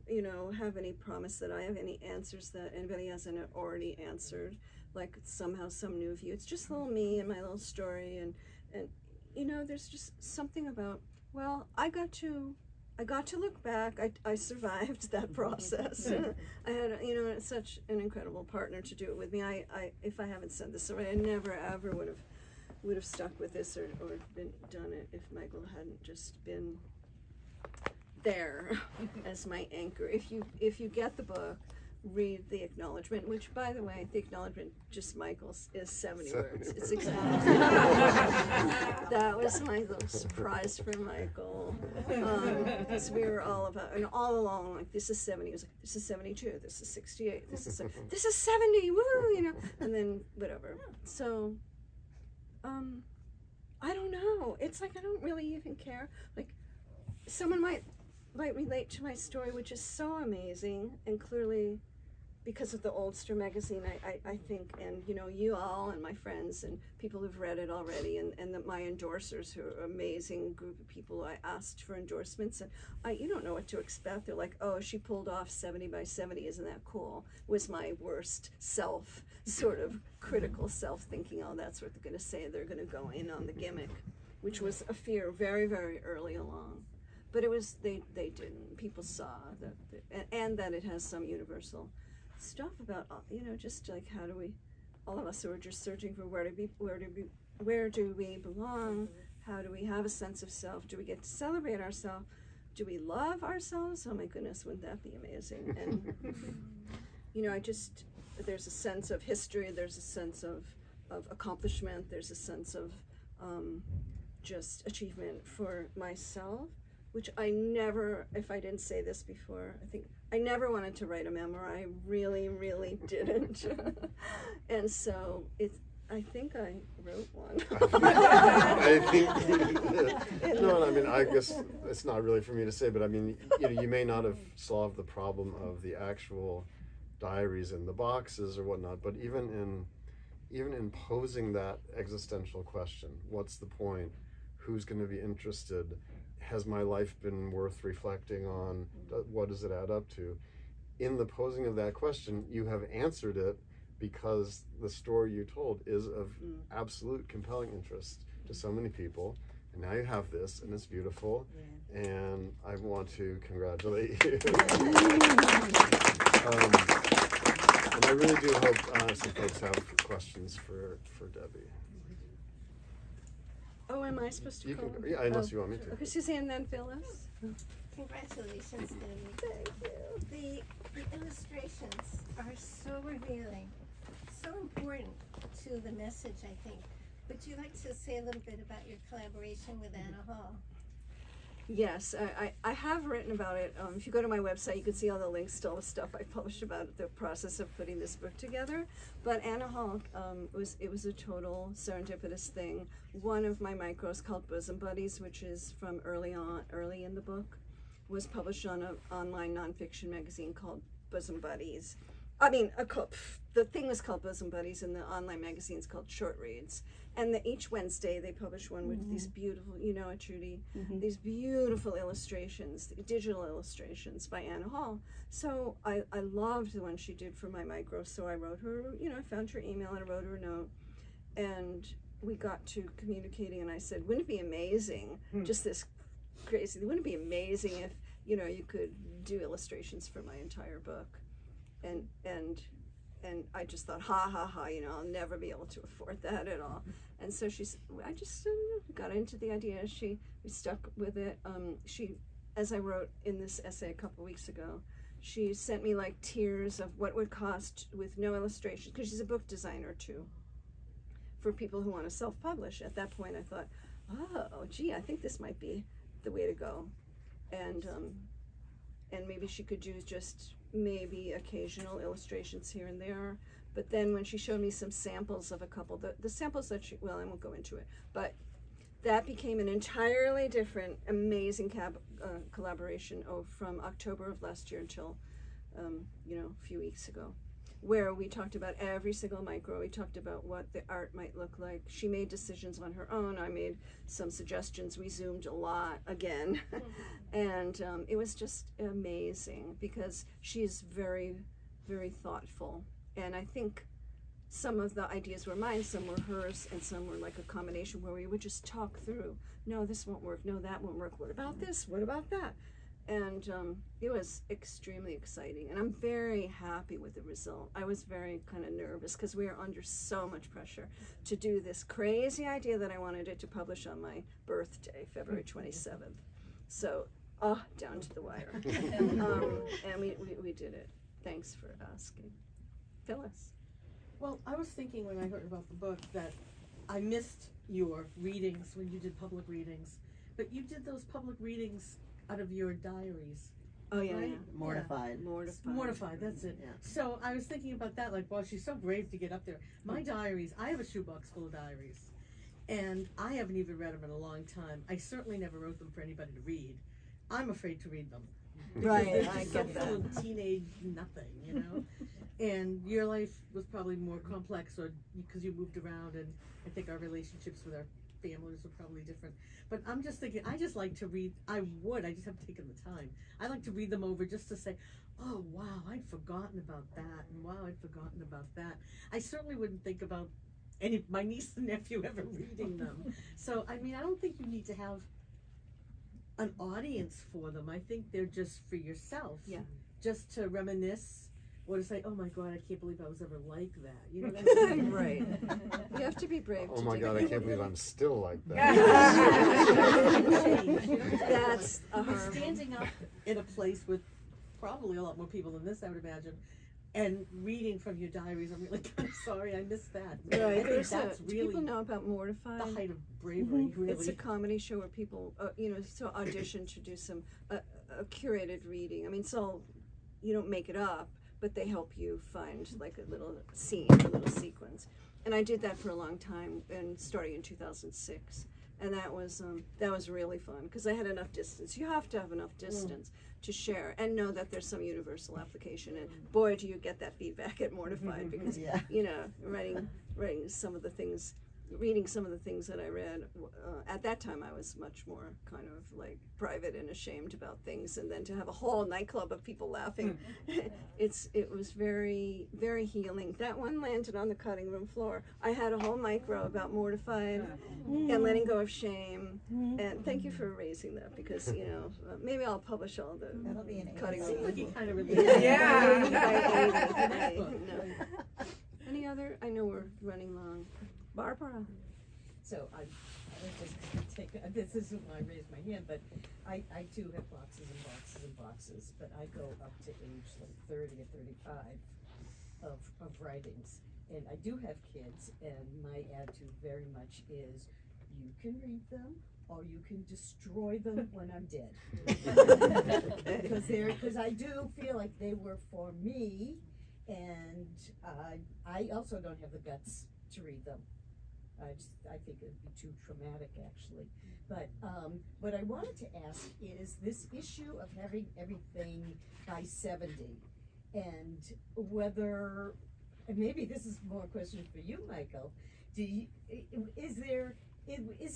have any promise that I have any answers that anybody hasn't already answered, like somehow some new view. It's just little me and my little story, and there's just something about, well, I got to look back. I survived that process. I had, such an incredible partner to do it with me. I if I haven't said this already, I never ever would have stuck with this or done it if Michael hadn't just been there as my anchor. If you get the book, read the acknowledgement, which, by the way, the acknowledgement, just Michael's, is 70 words. It's exactly. That was my little surprise for Michael. Because we were all about, and all along, like, this is 70. He was like, this is 72, this is 68, this is 70, woo, you know, and then whatever. So, I don't know. It's like I don't really even care. Like, someone might relate to my story, which is so amazing, and clearly because of the Oldster magazine, I think, and you know, you all and my friends and people who've read it already, and my endorsers, who are an amazing group of people. I asked for endorsements, and you don't know what to expect. They're like, oh, she pulled off 70 by 70, isn't that cool? Was my worst self, sort of critical self, thinking, oh, that's what they're going to say. They're going to go in on the gimmick, which was a fear very, very early along. But it was, they didn't. People saw that, and that it has some universal stuff about, you know, just like how do we, all of us who are just searching for where do we belong? How do we have a sense of self? Do we get to celebrate ourselves? Do we love ourselves? Oh my goodness, wouldn't that be amazing? And you know, there's a sense of history, there's a sense of accomplishment, there's a sense of just achievement for myself, which I never, if I didn't say this before, I think I never wanted to write a memoir. I really, really didn't. And so I think I wrote one. I think, no, I mean, I guess it's not really for me to say, but I mean, you know, you may not have solved the problem of the actual diaries in the boxes or whatnot, but even in posing that existential question, what's the point? Who's going to be interested? Has my life been worth reflecting on? What does it add up to? In the posing of that question, you have answered it because the story you told is of absolute compelling interest to so many people. And now you have this, and it's beautiful. Yeah. And I want to congratulate you. And I really do hope some folks have questions for Debbie. Oh, am I supposed to call? Yeah, unless you want me to. Okay, Suzanne, then Phyllis. Congratulations, Debbie. Thank you. The illustrations are so revealing, so important to the message, I think. Would you like to say a little bit about your collaboration with Anna Hall? Yes, I have written about it. If you go to my website, you can see all the links to all the stuff I published about the process of putting this book together. But Anna Hall, it was a total serendipitous thing. One of my micros, called Bosom Buddies, which is from early in the book, was published on an online nonfiction magazine called Bosom Buddies. I mean, the thing was called Bosom Buddies, and the online magazine's called Short Reads. And each Wednesday they publish one with these beautiful, you know it, Trudy, these beautiful illustrations, digital illustrations by Anna Hall. So I loved the one she did for my micro, so I wrote her, you know, I found her email and I wrote her a note. And we got to communicating, and I said, wouldn't it be amazing, just this crazy, wouldn't it be amazing if, you know, you could do illustrations for my entire book? And I just thought, ha, you know, I'll never be able to afford that at all. And so I just got into the idea. We stuck with it. As I wrote in this essay a couple weeks ago, she sent me like tiers of what would cost with no illustrations, because she's a book designer too, for people who want to self-publish. At that point I thought, oh, gee, I think this might be the way to go. And maybe she could use just maybe occasional illustrations here and there. But then when she showed me some samples of a couple, the samples that I won't go into it, but that became an entirely different, amazing collaboration from October of last year until, you know, a few weeks ago, where we talked about every single micro. We talked about what the art might look like. She made decisions on her own. I made some suggestions. We Zoomed a lot again. And it was just amazing because she's very, very thoughtful. And I think some of the ideas were mine, some were hers, and some were like a combination where we would just talk through, no, this won't work, no, that won't work, what about this, what about that? And it was extremely exciting, and I'm very happy with the result. I was very kind of nervous because we are under so much pressure to do this crazy idea that I wanted it to publish on my birthday, February 27th. So, down to the wire. And we did it. thanks for asking. Phyllis. Well, I was thinking when I heard about the book that I missed your readings when you did public readings, but you did those public readings out of your diaries. Oh yeah, Right? yeah. Mortified. Mortified, that's it. Yeah. So I was thinking about that, like, wow, she's so brave to get up there. My diaries, I have a shoebox full of diaries, and I haven't even read them in a long time. I certainly never wrote them for anybody to read. I'm afraid to read them. Right, Because they're I just so get full that. of teenage nothing, you know? And your life was probably more complex, or because you moved around, and I think our relationships with our families were probably different. But I'm just thinking, I just like to read. I just haven't taken the time. I like to read them over just to say, oh wow, I'd forgotten about that, and wow, I'd forgotten about that. I certainly wouldn't think about my niece and nephew ever reading them. So I mean, I don't think you need to have an audience for them. I think they're just for yourself. Yeah. Just to reminisce, or to say, oh my God, I can't believe I was ever like that. You know what I mean? Right. You have to be brave. Oh to my do God, I it. can't believe I'm still like that. That's a But horrible. standing up in a place with probably a lot more people than this, I would imagine, and reading from your diaries, I'm really kind of sorry I missed that. I Right. think There's that's do really people know about Mortified? the height of bravery, really. It's a comedy show where people, so audition to do some a curated reading. I mean, so you don't make it up, but they help you find like a little scene, a little sequence. And I did that for a long time, and starting in 2006, and that was really fun because I had enough distance. You have to have enough distance to share and know that there's some universal application. And boy, do you get that feedback at Mortified because Yeah. reading some of the things that I read, at that time I was much more kind of like private and ashamed about things, and then to have a whole nightclub of people laughing, it was very, very healing. That one landed on the cutting room floor. I had a whole micro about Mortified and letting go of shame, and thank you for raising that because maybe I'll publish all the That'll be an cutting Seems room. like you kind of related. Any other? I know we're running long. Barbara. So I was just gonna take, this isn't why I raised my hand, but I too have boxes and boxes and boxes, but I go up to age like 30 or 35 of writings. And I do have kids, and my attitude very much is, you can read them, or you can destroy them when I'm dead. Because I do feel like they were for me, and I also don't have the guts to read them. I think it would be too traumatic, actually. But what I wanted to ask is this issue of having everything by 70, and whether, and maybe this is more a question for you, Michael. Is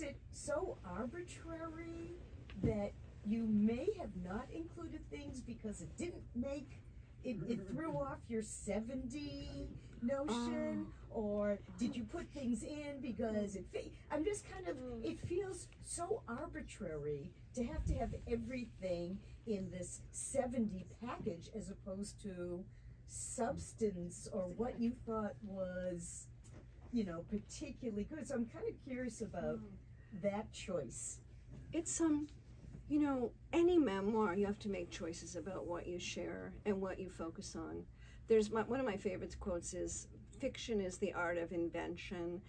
it so arbitrary that you may have not included things because it didn't make it threw off your 70 notion, or did you put things in because I'm just kind of, it feels so arbitrary to have everything in this 70 package as opposed to substance or what you thought was, particularly good. So I'm kind of curious about that choice. It's any memoir, you have to make choices about what you share and what you focus on. One of my favorite quotes is, fiction is the art of invention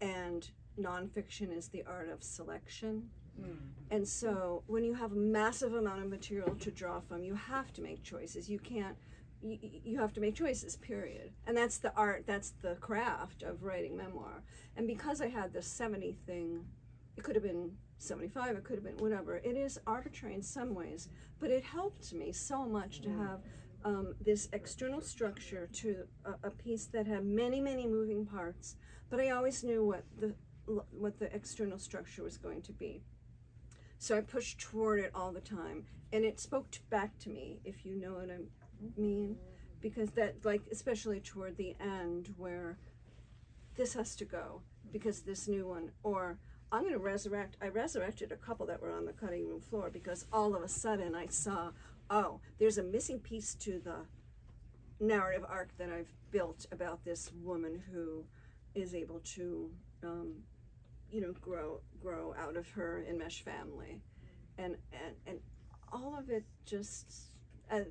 and nonfiction is the art of selection. And so when you have a massive amount of material to draw from, you have to make choices. You have to make choices, period. And that's the art, that's the craft of writing memoir. And because I had this 70 thing, it could have been 75, it could have been whatever. It is arbitrary in some ways, but it helped me so much to have this external structure to a piece that had many, many moving parts, but I always knew what the external structure was going to be. So I pushed toward it all the time, and it spoke back to me, if you know what I mean, because that, especially toward the end, where this has to go, because this new one, or I'm going to I resurrected a couple that were on the cutting room floor because all of a sudden I saw, there's a missing piece to the narrative arc that I've built about this woman who is able to, grow out of her enmeshed family. And all of it just,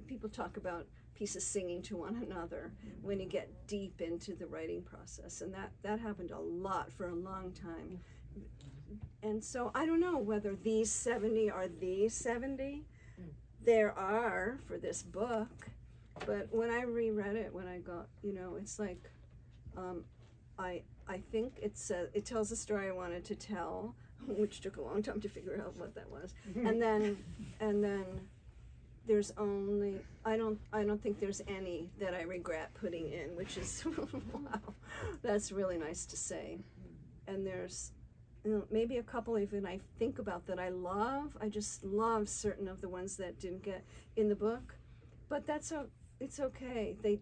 people talk about pieces singing to one another when you get deep into the writing process, and that happened a lot for a long time. And so I don't know whether these 70 are the 70 there are for this book, but when I reread it, when I got, it's like, I think it tells the story I wanted to tell, which took a long time to figure out what that was, and then there's only, I don't think there's any that I regret putting in, which is wow, that's really nice to say. And there's maybe a couple even I think about that I love. I just love certain of the ones that didn't get in the book, but it's okay. They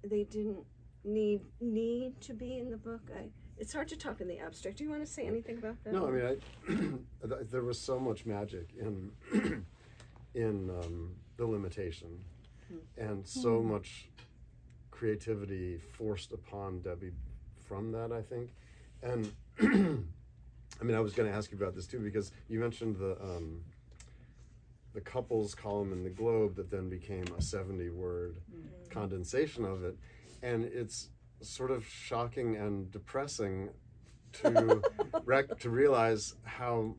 didn't need to be in the book. It's hard to talk in the abstract. Do you want to say anything about that? No, I mean, there was so much magic in the limitation, and so much creativity forced upon Debbie from that, I think. And I mean, I was going to ask you about this too, because you mentioned the couples column in the Globe that then became a 70-word condensation of it, and it's sort of shocking and depressing to to realize how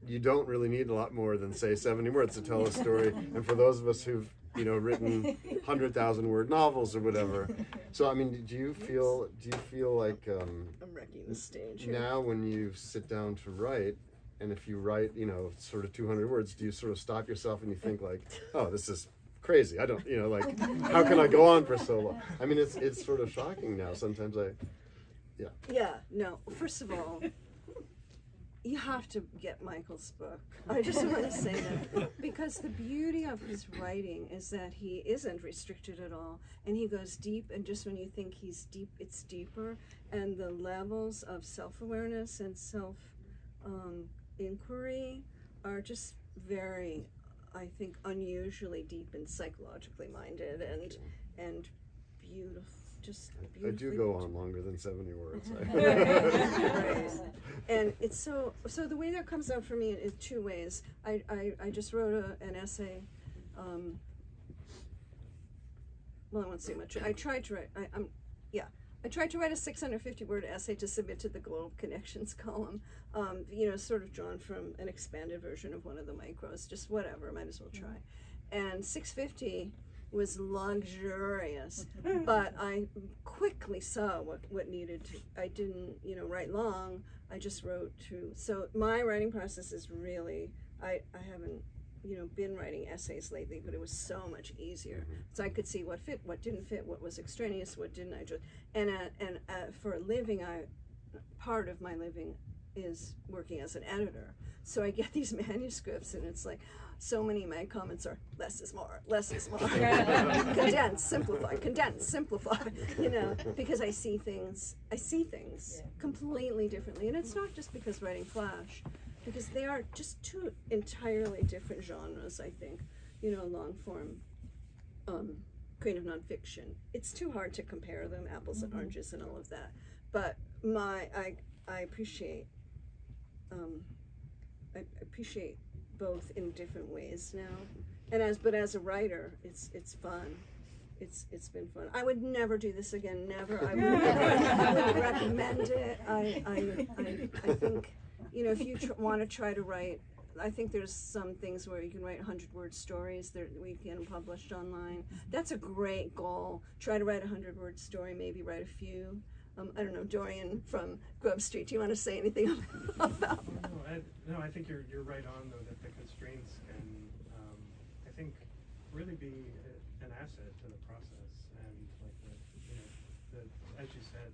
you don't really need a lot more than, say, 70 words to tell a story. And for those of us who've written 100,000-word novels or whatever, so I mean, do you feel like I'm wrecking the stage here. Now when you sit down to write, and if you write sort of 200 words, do you sort of stop yourself and you think like, oh, this is crazy, I don't like, how can I go on for so long? I mean, it's sort of shocking now sometimes. First of all, you have to get Michael's book. I just want to say that, because the beauty of his writing is that he isn't restricted at all, and he goes deep, and just when you think he's deep, it's deeper, and the levels of self-awareness and self-inquiry are just very, I think, unusually deep and psychologically minded and beautiful. Just I do go on longer than 70 words. Right. And it's so the way that comes out for me is two ways. I just wrote an essay. Well, I won't say much. I tried to write. I tried to write a 650-word essay to submit to the Globe Connections column. Sort of drawn from an expanded version of one of the micros. Just whatever. Might as well try. And 650 was luxurious, but I quickly saw what needed to. I didn't, write long. I just wrote to. So my writing process is really. I haven't, been writing essays lately, but it was so much easier. So I could see what fit, what didn't fit, what was extraneous, what didn't. I just and for a living, part of my living is working as an editor. So I get these manuscripts, and it's like. So many of my comments are less is more, condense, simplify, because I see things completely differently. And it's not just because writing flash, because they are just two entirely different genres, I think, long form, creative nonfiction. It's too hard to compare them, apples and oranges and all of that. But I appreciate, both in different ways now, and as a writer, it's fun. It's been fun. I would never do this again. Never. I would recommend it. I think if you want to try to write, I think there's some things where you can write 100-word stories that we can publish online. That's a great goal. Try to write a 100-word story. Maybe write a few. I don't know, Dorian from Grub Street, do you want to say anything about that? No, I think you're right on, though, that the constraints can, I think, really be an asset to the process. And, as you said,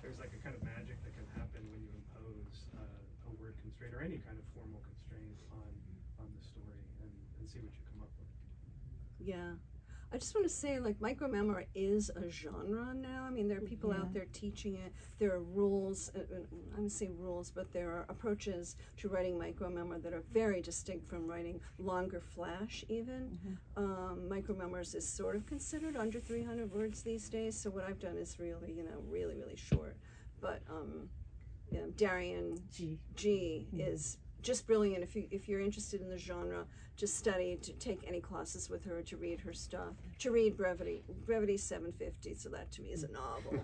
there's a kind of magic that can happen when you impose a word constraint or any kind of formal constraint on the story and see what you come up with. Yeah. I just want to say, micro-memoir is a genre now. I mean, there are people out there teaching it. There are rules, I would say rules, but there are approaches to writing micro-memoir that are very distinct from writing longer flash, even. Micro-memoirs is sort of considered under 300 words these days, so what I've done is really, really, really short. But Darian G is just brilliant. If you're interested in the genre, to study, to take any classes with her, to read her stuff, to read Brevity. Brevity's 750, so that to me is a novel.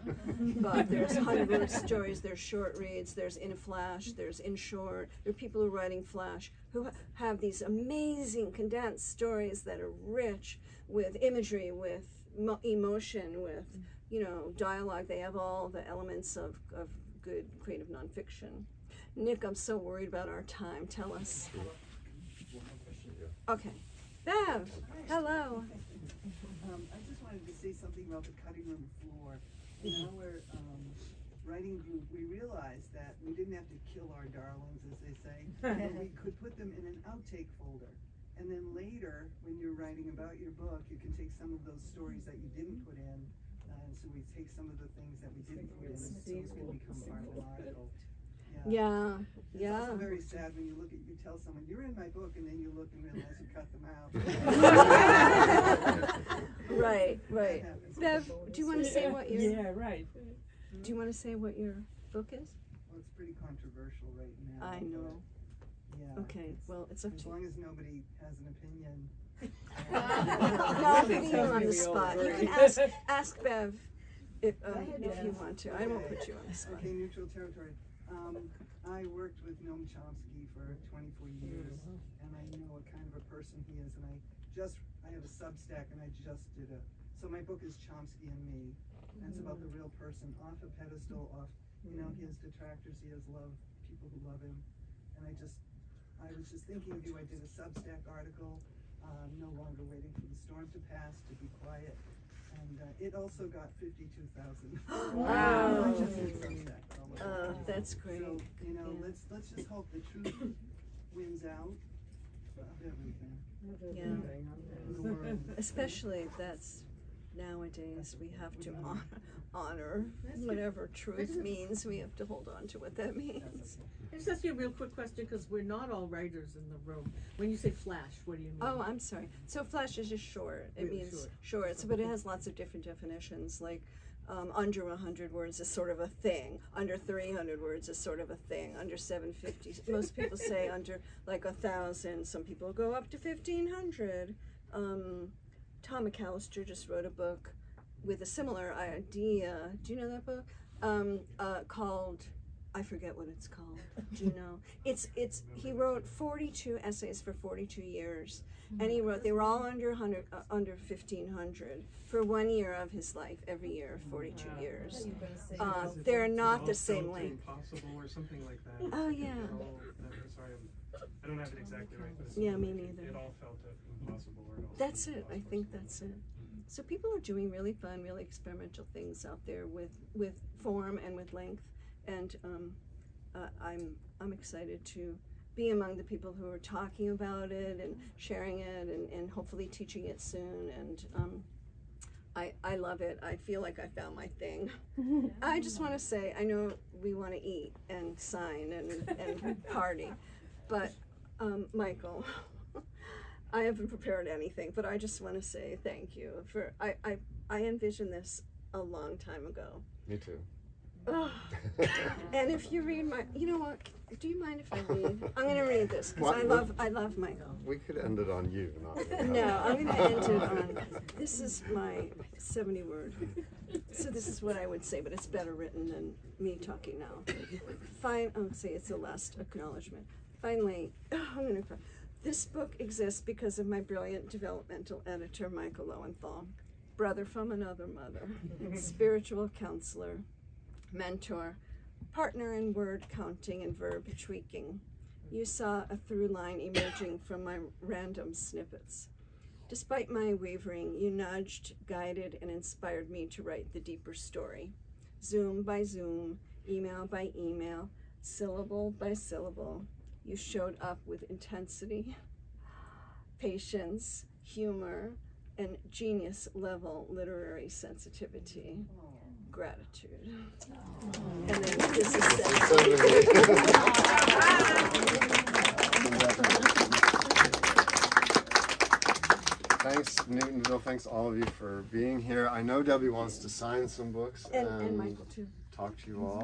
But there's 100-word stories, there's short reads, there's in flash, there's in short. There are people who are writing flash who have these amazing condensed stories that are rich with imagery, with emotion, with dialogue. They have all the elements of good creative nonfiction. Nick, I'm so worried about our time. Tell us. Okay. Bev, hello. I just wanted to say something about the cutting room floor. In our writing group, we realized that we didn't have to kill our darlings, as they say, but we could put them in an outtake folder. And then later, when you're writing about your book, you can take some of those stories that you didn't put in, and so we take some of the things that we didn't put in, and so it's going to become part of an article. Yeah. It's also very sad when you tell someone, you're in my book, and then you look and realize you cut them out. Right. That happens. Bev, do you want to say what your right. Do you want to say what your book is? Well, it's pretty controversial right now. I know. but, Yeah. Okay, well, it's up As to you. long as nobody has an opinion. No, I'm putting you on the spot. You can ask Bev if you want to. I won't put you on the spot. Okay, neutral territory. I worked with Noam Chomsky for 24 years, and I know what kind of a person he is, and I have a Substack, and I just did it. So my book is Chomsky and Me, and it's about the real person, off a pedestal, he has detractors, he has people who love him, and I was just thinking of you. I did a Substack article, no longer waiting for the storm to pass, to be quiet, and it also got 52,000. Wow. Just in Substack. That's great. So, Yeah. let's just hope the truth wins out of everything Yeah. in the world. Especially that's nowadays we have to honor whatever truth means. We have to hold on to what that means. I just ask you a real quick question, because we're not all writers in the room. When you say flash, what do you mean? Oh, I'm sorry. So flash is just short. It Really means short. But it has lots of different definitions. Like under 100 words is sort of a thing. Under 300 words is sort of a thing. Under 750, most people say under like 1,000. Some people go up to 1,500. Tom McAllister just wrote a book with a similar idea. Do you know that book? Called, I forget what it's called. Do you know? He wrote 42 essays for 42 years, and they were all under 1,500 for 1 year of his life, every year, 42 years. They're not the same length. Impossible or something like that. Oh, yeah. Sorry, I don't have it exactly right, but it's Yeah, me something like neither. It all felt impossible, or it all That's seemed it. I impossible. think that's it. So people are doing really fun, really experimental things out there with form and with length, and I'm excited to be among the people who are talking about it and sharing it and hopefully teaching it soon. And I love it. I feel like I found my thing. I just want to say, I know we want to eat and sign and party, but Michael, I haven't prepared anything, but I just want to say thank you for, I envisioned this a long time ago. Me too. Oh. And if you read you know what, do you mind if I read? I'm going to read this, because I love Michael. We could end it on you, not No, I'm going to end it on, this is my 70-word. So this is what I would say, but it's better written than me talking now. It's the last acknowledgement. Finally, I'm going to cry. This book exists because of my brilliant developmental editor, Michael Lowenthal, brother from another mother, spiritual counselor, mentor, partner in word counting and verb tweaking. You saw a through line emerging from my random snippets. Despite my wavering, you nudged, guided, and inspired me to write the deeper story. Zoom by Zoom, email by email, syllable by syllable, you showed up with intensity, patience, humor, and genius-level literary sensitivity. Gratitude. And then this is Thanks, Newtonville. Thanks all of you for being here. I know Debbie wants to sign some books and Michael too. talk to you all.